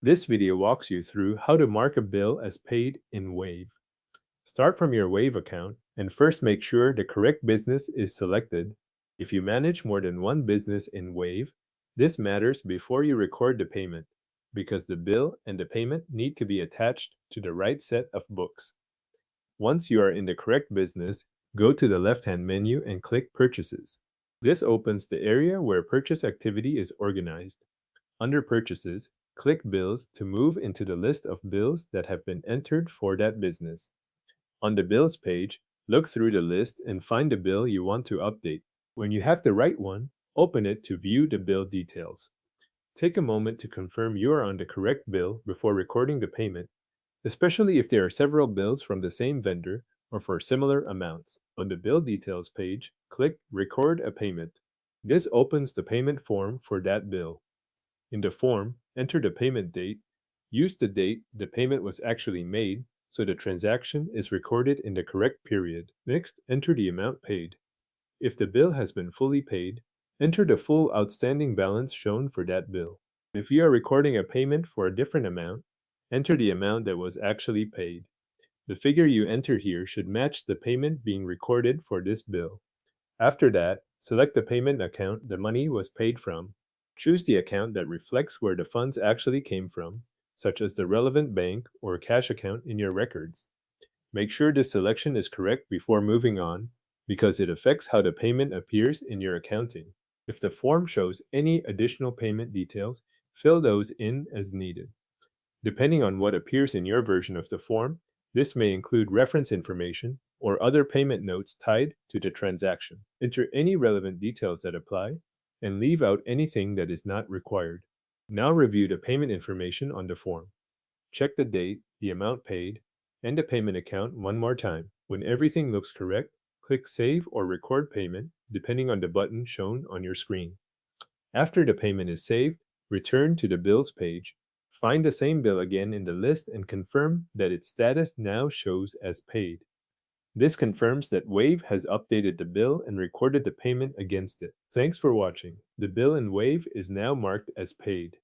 This video walks you through how to mark a bill as paid in Wave. Start from your Wave account and first make sure the correct business is selected. If you manage more than one business in Wave, this matters before you record the payment because the bill and the payment need to be attached to the right set of books. Once you are in the correct business, go to the left-hand menu and click Purchases. This opens the area where purchase activity is organized. Under Purchases, click Bills to move into the list of bills that have been entered for that business. On the Bills page, look through the list and find the bill you want to update. When you have the right one, open it to view the bill details. Take a moment to confirm you are on the correct bill before recording the payment, especially if there are several bills from the same vendor or for similar amounts. On the Bill Details page, click Record a Payment. This opens the payment form for that bill. In the form, enter the payment date. Use the date the payment was actually made so the transaction is recorded in the correct period. Next, enter the amount paid. If the bill has been fully paid, enter the full outstanding balance shown for that bill. If you are recording a payment for a different amount, enter the amount that was actually paid. The figure you enter here should match the payment being recorded for this bill. After that, select the payment account the money was paid from. Choose the account that reflects where the funds actually came from, such as the relevant bank or cash account in your records. Make sure this selection is correct before moving on, because it affects how the payment appears in your accounting. If the form shows any additional payment details, fill those in as needed. Depending on what appears in your version of the form, this may include reference information or other payment notes tied to the transaction. Enter any relevant details that apply and leave out anything that is not required. Now review the payment information on the form. Check the date, the amount paid, and the payment account one more time. When everything looks correct, click Save or Record Payment, depending on the button shown on your screen. After the payment is saved, return to the Bills page. Find the same bill again in the list and confirm that its status now shows as paid. This confirms that Wave has updated the bill and recorded the payment against it. Thanks for watching. The bill in Wave is now marked as paid.